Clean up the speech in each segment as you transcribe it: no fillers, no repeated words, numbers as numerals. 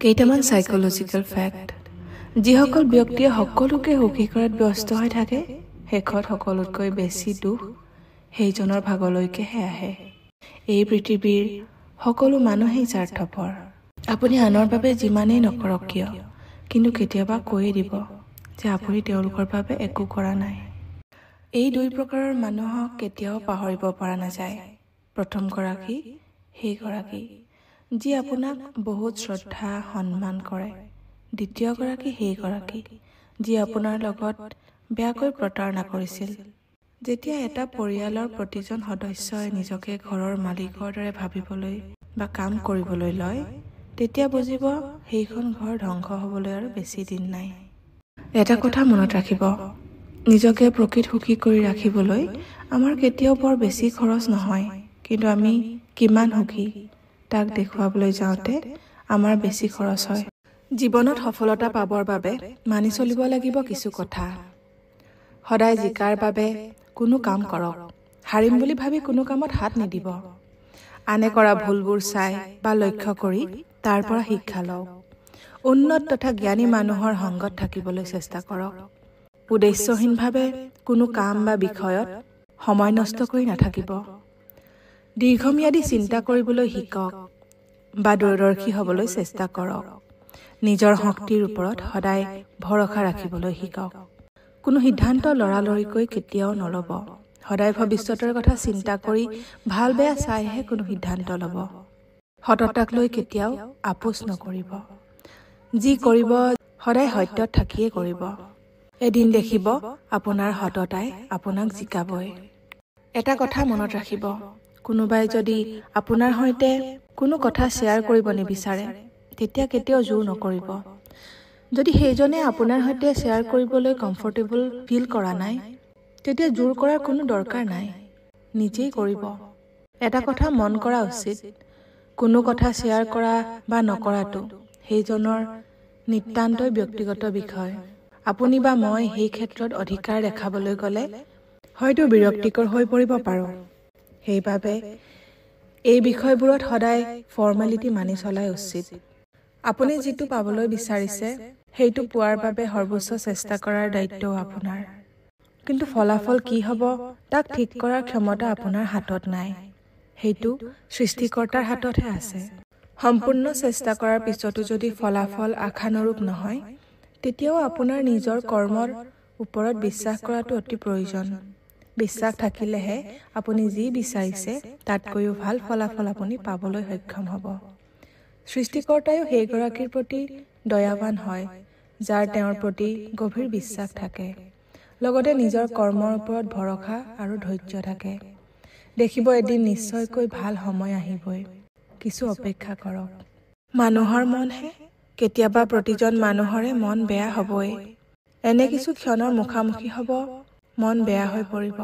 কেইটামান psychological fact যিসকল ব্যক্তিয়ে সকলোকে সুখী কৰাত ব্যস্ত হৈ থাকে শেষত সকলোতকৈ বেছি দুখ সেইজনৰ ভাগলৈকেহে আহে। এই পৃথিৱীৰ সকলো মানুহেই স্বাৰ্থপৰ। আপুনি আনৰ বাবে যিমানেই নকৰক কিয় কিন্তু কেতিয়াবা কৈয়ে দিব যে আপুনি তেওঁলোকৰ বাবে একো কৰা নাই। এই দুই প্ৰকাৰৰ মানুহক কেতিয়াও পাহৰিব পৰা নাযায়। প্ৰথম গৰাকী সেইগৰাকী যি আপোনাক বহুত শ্ৰদ্ধা সন্মান কৰে। দ্বিতীয় গৰাকী সেইগৰাকী যি আপোনাৰ লগত বেয়াকৈ প্ৰতাৰণা কৰিছিল। যেতিয়া এটা পৰিয়ালৰ প্ৰতিজন সদস্যই নিজকে ঘৰৰ মালিকৰ দৰে ভাবিবলৈ বা কাম কৰিবলৈ লয় তেতিয়া বুজিব সেইখন ঘৰ ধ্বংস হ'বলৈ আৰু বেছি দিন নাই। এটা কথা মনত ৰাখিব, নিজকে প্ৰকৃত সুখী কৰি ৰাখিবলৈ আমাৰ কেতিয়াও বৰ বেছি খৰচ নহয়, কিন্তু আমি কিমান সুখী তাক দেখুৱাবলৈ যাওঁতে আমাৰ বেছি খৰচ হয়। জীৱনত সফলতা পাবৰ বাবে মানি চলিব লাগিব কিছু কথা। সদায় জিকাৰ বাবে কোনো কাম কৰক, হাৰিম বুলি ভাবি কোনো কামত হাত নিদিব। আনে কৰা ভুলবোৰ চাই বা লক্ষ্য কৰি তাৰ পৰা শিক্ষা লওক। উন্নত তথা জ্ঞানী মানুহৰ সংগত থাকিবলৈ চেষ্টা কৰক। উদ্দেশ্যহীনভাৱে কোনো কাম বা বিষয়ত সময় নষ্ট কৰি নাথাকিব। দীৰ্ঘম্যাদী চিন্তা কৰিবলৈ শিকক বা দূৰদৰ্শী হ'বলৈ চেষ্টা কৰক। নিজৰ শক্তিৰ ওপৰত সদায় ভৰসা ৰাখিবলৈ শিকক। কোনো সিদ্ধান্ত লৰালৰিকৈ কেতিয়াও নল'ব। সদায় ভৱিষ্যতৰ কথা চিন্তা কৰি ভাল বেয়া চাইহে কোনো সিদ্ধান্ত ল'ব। সততাক লৈ কেতিয়াও আপোচ নকৰিব। যি কৰিব সদায় সত্যত থাকিয়ে কৰিব। এদিন দেখিব আপোনাৰ সততাই আপোনাক জিকাবই। এটা কথা মনত ৰাখিব, কোনোবাই যদি আপোনাৰ সৈতে কোনো কথা শ্বেয়াৰ কৰিব নিবিচাৰে তেতিয়া কেতিয়াও জোৰ নকৰিব। যদি সেইজনে আপোনাৰ সৈতে শ্বেয়াৰ কৰিবলৈ কমফৰ্টেবল ফিল কৰা নাই তেতিয়া জোৰ কৰাৰ কোনো দৰকাৰ নাই, নিজেই কৰিব। এটা কথা মন কৰা উচিত, কোনো কথা শ্বেয়াৰ কৰা বা নকৰাটো সেইজনৰ নিতান্তই ব্যক্তিগত বিষয়। আপুনি বা মই সেই ক্ষেত্ৰত অধিকাৰ দেখাবলৈ গ'লে হয়তো বিৰক্তিকৰ হৈ পৰিব পাৰোঁ। সেইবাবে এই বিষয়বোৰত সদায় ফৰ্মেলিটি মানি চলাই উচিত। আপুনি যিটো পাবলৈ বিচাৰিছে সেইটো পোৱাৰ বাবে সৰ্বোচ্চ চেষ্টা কৰাৰ দায়িত্বও আপোনাৰ। কিন্তু ফলাফল কি হ'ব তাক ঠিক কৰাৰ ক্ষমতা আপোনাৰ হাতত নাই, সেইটো সৃষ্টিকৰ্তাৰ হাততহে আছে। সম্পূৰ্ণ চেষ্টা কৰাৰ পিছতো যদি ফলাফল আশানুৰূপ নহয় তেতিয়াও আপোনাৰ নিজৰ কৰ্মৰ ওপৰত বিশ্বাস কৰাটো অতি প্ৰয়োজন। বিশ্বাস থাকিলেহে আপুনি যি বিচাৰিছে তাতকৈও ভাল ফলাফল আপুনি পাবলৈ সক্ষম হ'ব। সৃষ্টিকৰ্তায়ো সেইগৰাকীৰ প্ৰতি দয়াৱান হয় যাৰ তেওঁৰ প্ৰতি গভীৰ বিশ্বাস থাকে, লগতে নিজৰ কৰ্মৰ ওপৰত ভৰসা আৰু ধৈৰ্য থাকে। দেখিব এদিন নিশ্চয়কৈ ভাল সময় আহিবই, কিছু অপেক্ষা কৰক। মানুহৰ মনহে, কেতিয়াবা প্ৰতিজন মানুহৰে মন বেয়া হ'বই। এনে কিছু ক্ষণৰ মুখামুখি হ'ব মন বেয়া হৈ পৰিব,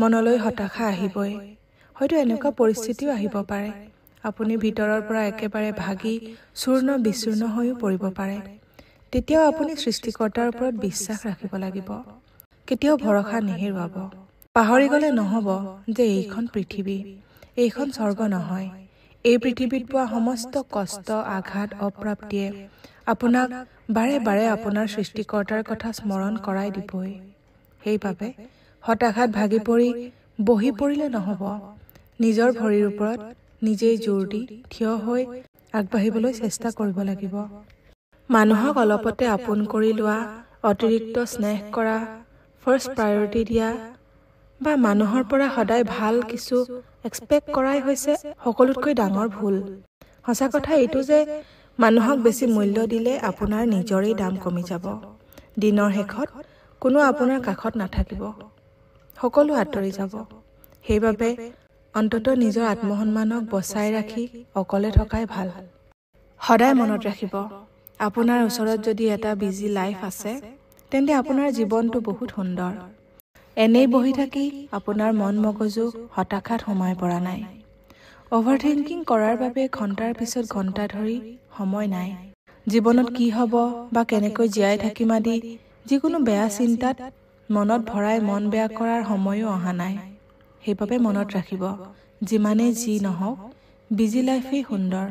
মনলৈ হতাশা আহিবই। হয়তো এনেকুৱা পৰিস্থিতিও আহিব পাৰে আপুনি ভিতৰৰ পৰা একেবাৰে ভাগি চূৰ্ণ বিচূৰ্ণ হৈও পৰিব পাৰে। তেতিয়াও আপুনি সৃষ্টিকৰ্তাৰ ওপৰত বিশ্বাস ৰাখিব লাগিব, কেতিয়াও ভৰসা নেহেৰুৱাব। পাহৰি গ'লে নহ'ব যে এইখন পৃথিৱী, এইখন স্বৰ্গ নহয়। এই পৃথিৱীত পোৱা সমস্ত কষ্ট, আঘাত, অপ্ৰাপ্তিয়ে আপোনাক বাৰে বাৰে আপোনাৰ সৃষ্টিকৰ্তাৰ কথা স্মৰণ কৰাই দিবই। সেইবাবে হতাশাত ভাগি পৰি বহি পৰিলে নহ'ব। নিজৰ ভৰিৰ ওপৰত নিজেই জোৰ দি থিয় হৈ আগবাঢ়িবলৈ চেষ্টা কৰিব লাগিব। মানুহক অলপতে আপোন কৰি লোৱা, অতিৰিক্ত স্নেহ কৰা, ফাৰ্ষ্ট প্ৰায়ৰিটি দিয়া বা মানুহৰ পৰা সদায় ভাল কিছু এক্সপেক্ট কৰাই হৈছে সকলোতকৈ ডাঙৰ ভুল। সঁচা কথা এইটো যে মানুহক বেছি মূল্য দিলে আপোনাৰ নিজৰেই দাম কমি যাব। দিনৰ শেষত কোনো আপোনাৰ কাষত নাথাকিব, সকলো আঁতৰি যাব। সেইবাবে অন্ততঃ নিজৰ আত্মসন্মানক বচাই ৰাখি অকলে থকাই ভাল। সদায় মনত ৰাখিব, আপোনাৰ ওচৰত যদি এটা বিজি লাইফ আছে তেন্তে আপোনাৰ জীৱনটো বহুত সুন্দৰ। এনেই বহি থাকি আপোনাৰ মন মগজু হতাশাত সোমাই পৰা নাই। অভাৰথিংকিং কৰাৰ বাবে ঘণ্টাৰ পিছত ঘণ্টা ধৰি সময় নাই। জীৱনত কি হ'ব বা কেনেকৈ জীয়াই থাকিম আদি যিকোনো বেয়া চিন্তাত মনত ভৰাই মন বেয়া কৰাৰ সময়ো অহা নাই। সেইবাবে মনত ৰাখিব, যিমানেই যি নহওক বিজি লাইফেই সুন্দৰ।